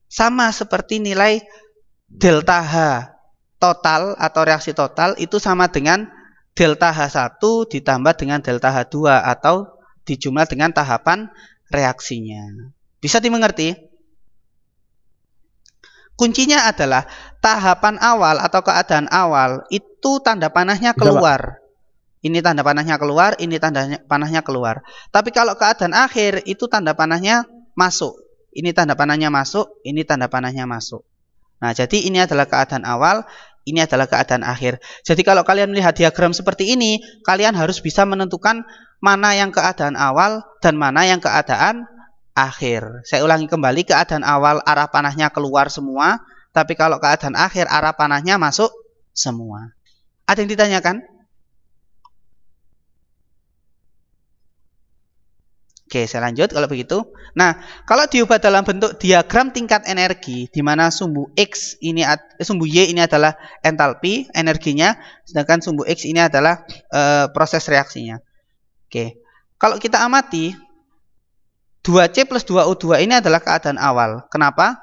Sama seperti nilai delta H total atau reaksi total itu sama dengan delta H1 ditambah dengan delta H2 atau dijumlah dengan tahapan reaksinya. Bisa dimengerti? Kuncinya adalah tahapan awal atau keadaan awal itu tanda panahnya keluar. Ini tanda panahnya keluar, ini tanda panahnya keluar. Tapi kalau keadaan akhir itu tanda panahnya masuk. Ini tanda panahnya masuk, ini tanda panahnya masuk. Nah, jadi ini adalah keadaan awal, ini adalah keadaan akhir. Jadi kalau kalian melihat diagram seperti ini, kalian harus bisa menentukan mana yang keadaan awal dan mana yang keadaan akhir. Saya ulangi kembali, keadaan awal arah panahnya keluar semua, tapi kalau keadaan akhir arah panahnya masuk semua. Ada yang ditanyakan? Oke, saya lanjut kalau begitu. Nah, kalau diubah dalam bentuk diagram tingkat energi, di mana sumbu X ini sumbu Y ini adalah entalpi energinya, sedangkan sumbu X ini adalah proses reaksinya. Oke, kalau kita amati 2C plus 2O2 ini adalah keadaan awal. Kenapa?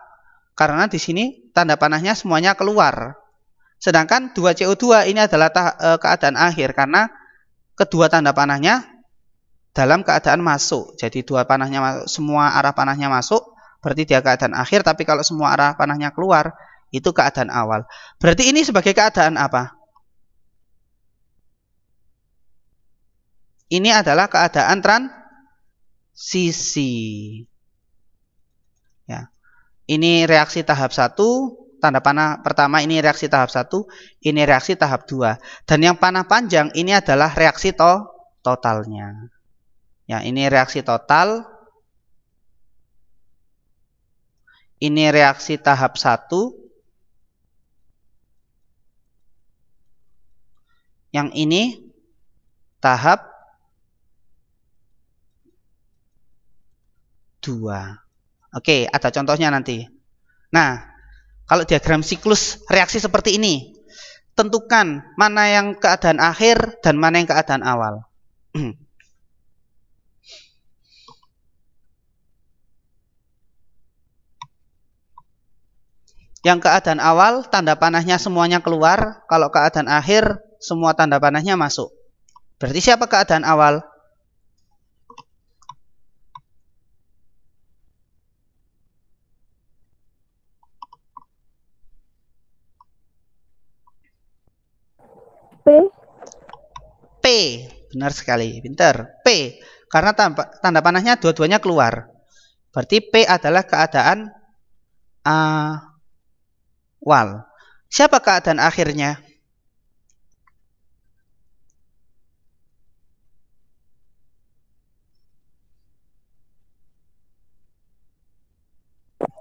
Karena di sini tanda panahnya semuanya keluar. Sedangkan 2CO2 ini adalah keadaan akhir karena kedua tanda panahnya dalam keadaan masuk. Jadi dua panahnya masuk, semua arah panahnya masuk, berarti dia keadaan akhir. Tapi kalau semua arah panahnya keluar, itu keadaan awal. Berarti ini sebagai keadaan apa? Ini adalah keadaan transisi. Ya. Ini reaksi tahap 1, tanda panah pertama ini reaksi tahap 1, ini reaksi tahap 2. Dan yang panah panjang ini adalah reaksi totalnya. Ya, ini reaksi total. Ini reaksi tahap 1. Yang ini tahap 2. Oke, ada contohnya nanti. Nah, kalau diagram siklus reaksi seperti ini, tentukan mana yang keadaan akhir dan mana yang keadaan awal. Yang keadaan awal tanda panahnya semuanya keluar, kalau keadaan akhir semua tanda panahnya masuk. Berarti siapa keadaan awal? P. P. Benar sekali, pintar. P. Karena tanda panahnya dua-duanya keluar. Berarti P adalah keadaan awal. Siapa keadaan akhirnya?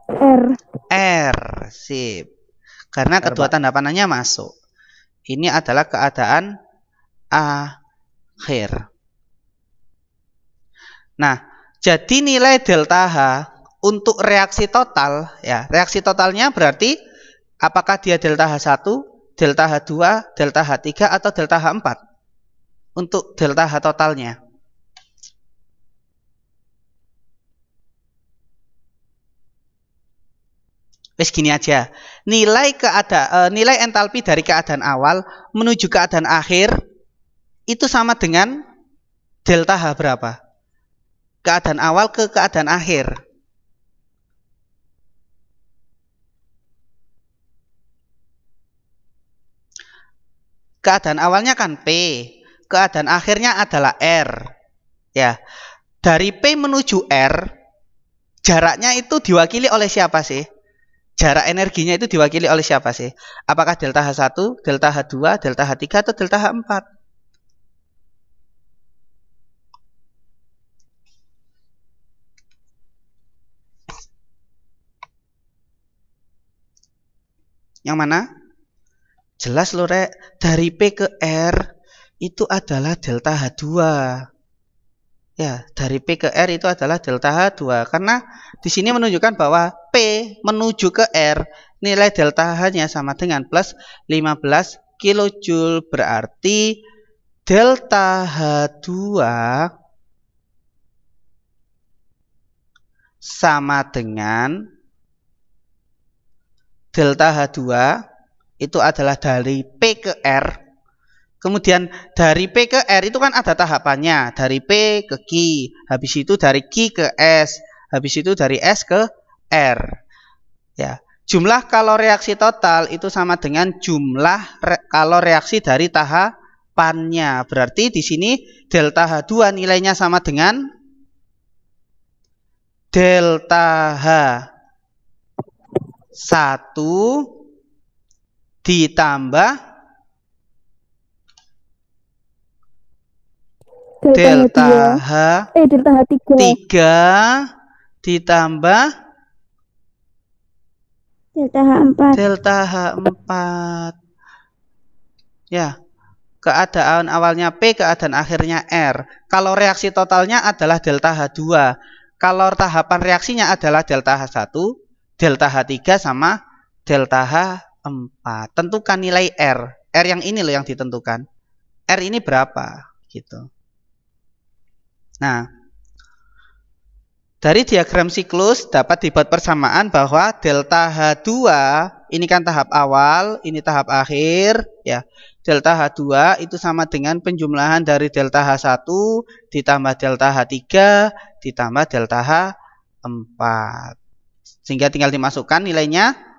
R. R. Sip. Karena kedua tanda panahnya masuk. Ini adalah keadaan akhir. Nah, jadi nilai delta H untuk reaksi total, ya, reaksi totalnya berarti apakah dia delta H1, delta H2, delta H3, atau delta H4? Untuk delta H totalnya. Wes gini aja, nilai entalpi dari keadaan awal menuju keadaan akhir itu sama dengan delta H berapa? Keadaan awal ke keadaan akhir. Keadaan awalnya kan P, keadaan akhirnya adalah R. Ya, dari P menuju R, jaraknya itu diwakili oleh siapa sih? Jarak energinya itu diwakili oleh siapa sih? Apakah delta H1, delta H2, delta H3, atau delta H4? Yang mana? Jelas loh, Rek. Dari P ke R itu adalah delta H2. Ya, dari P ke R itu adalah delta H2. Karena di sini menunjukkan bahwa P menuju ke R, nilai delta H-nya sama dengan plus 15 kJ. Berarti delta H2 sama dengan delta H2 itu adalah dari P ke R. Kemudian dari P ke R itu kan ada tahapannya. Dari P ke Q, habis itu dari Q ke S, habis itu dari S ke R. Ya, jumlah kalor reaksi total itu sama dengan jumlah kalor reaksi dari tahapannya. Berarti di sini delta H2 nilainya sama dengan delta H1 ditambah delta H3 ditambah delta H4. Ya, keadaan awalnya P, keadaan akhirnya R. Kalau reaksi totalnya adalah delta H2. Kalau tahapan reaksinya adalah delta H1, delta H3 sama delta H4. Tentukan nilai R. R yang ini loh yang ditentukan. R ini berapa gitu. Nah, dari diagram siklus dapat dibuat persamaan bahwa delta H2 ini kan tahap awal, ini tahap akhir, ya. Delta H2 itu sama dengan penjumlahan dari delta H1 ditambah delta H3 ditambah delta H4. Sehingga tinggal dimasukkan nilainya.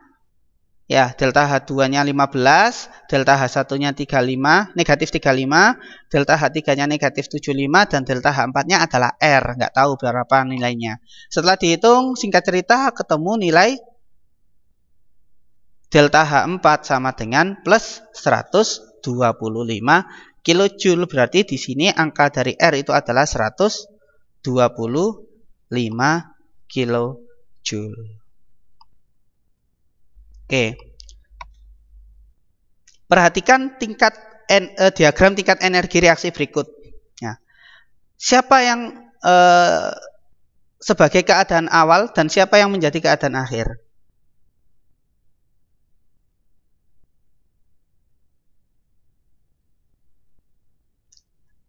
Ya, delta H2-nya 15, delta H1-nya 35, negatif 35, delta H3-nya negatif 75, dan delta H4-nya adalah R. Nggak tahu berapa nilainya. Setelah dihitung, singkat cerita, ketemu nilai delta H4 sama dengan plus 125 kJ. Berarti di sini angka dari R itu adalah 125 kJ. Oke, perhatikan diagram tingkat energi reaksi berikut. Ya. Siapa yang sebagai keadaan awal dan siapa yang menjadi keadaan akhir?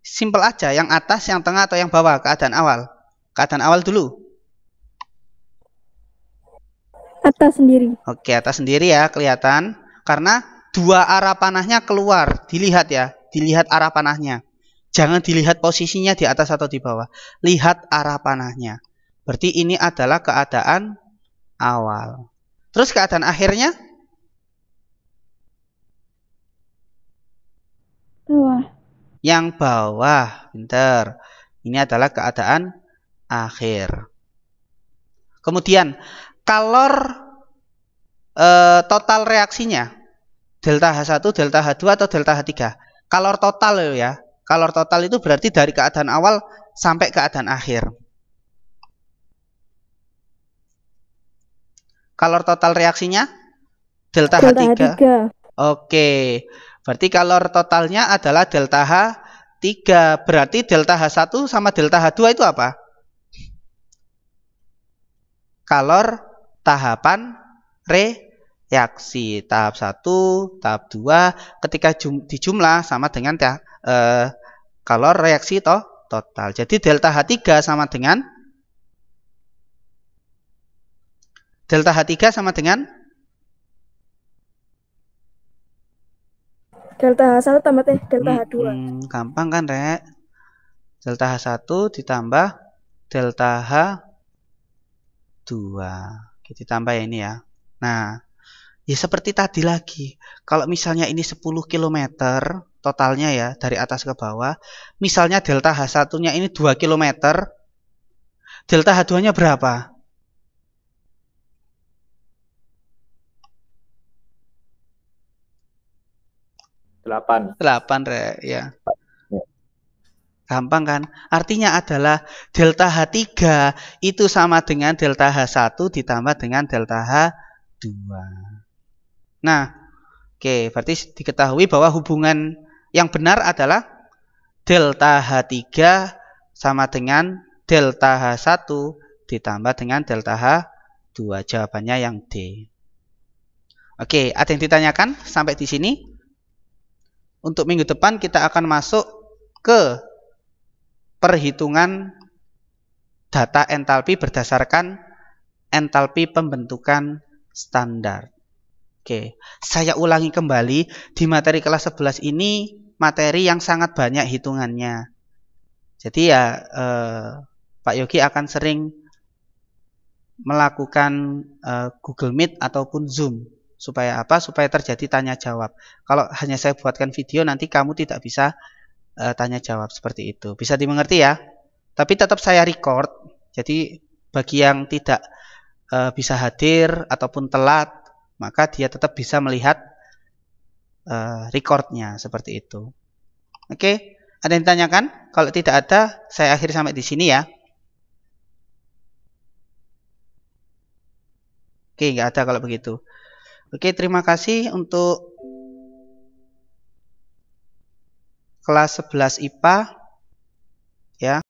Simpel aja, yang atas, yang tengah, atau yang bawah keadaan awal? Keadaan awal dulu. Atas sendiri. Oke, atas sendiri ya, kelihatan. Karena dua arah panahnya keluar. Dilihat ya, dilihat arah panahnya. Jangan dilihat posisinya di atas atau di bawah. Lihat arah panahnya. Berarti ini adalah keadaan awal. Terus keadaan akhirnya? Bawah. Yang bawah. Pinter. Ini adalah keadaan akhir. Kemudian kalor total reaksinya delta H1, delta H2 atau delta H3. Kalor total ya. Kalor total itu berarti dari keadaan awal sampai keadaan akhir. Kalor total reaksinya delta H3. Oke. Berarti kalor totalnya adalah delta H3. Berarti delta H1 sama delta H2 itu apa? Kalor tahapan reaksi. Tahap 1, tahap 2 ketika dijumlah sama dengan kalor reaksi total. Jadi delta H3 sama dengan delta H3 sama dengan delta H1 tambah delta H2. Gampang kan, Rek? Delta H1 ditambah delta H2. Kita tambah ya ini ya. Nah, ya seperti tadi lagi. Kalau misalnya ini 10 km totalnya ya, dari atas ke bawah. Misalnya delta H1-nya ini 2 km. Delta H2-nya berapa? 8. 8, Rek, ya. Gampang kan? Artinya adalah delta H3 itu sama dengan delta H1 ditambah dengan delta H2. Nah, oke, berarti diketahui bahwa hubungan yang benar adalah delta H3 sama dengan delta H1 ditambah dengan delta H2. Jawabannya yang D. Oke, ada yang ditanyakan sampai di sini? Untuk minggu depan kita akan masuk ke perhitungan data entalpi berdasarkan entalpi pembentukan standar. Oke, saya ulangi kembali, di materi kelas 11 ini materi yang sangat banyak hitungannya. Jadi ya Pak Yogi akan sering melakukan Google Meet ataupun Zoom. Supaya apa? Supaya terjadi tanya jawab. Kalau hanya saya buatkan video, nanti kamu tidak bisa tanya jawab seperti itu. Bisa dimengerti ya? Tapi tetap saya record. Jadi bagi yang tidak bisa hadir ataupun telat, maka dia tetap bisa melihat recordnya seperti itu. Oke, ada yang ditanyakan? Kalau tidak ada, saya akhiri sampai di sini ya. Oke, nggak ada kalau begitu. Oke, terima kasih untuk kelas 11 IPA. Ya.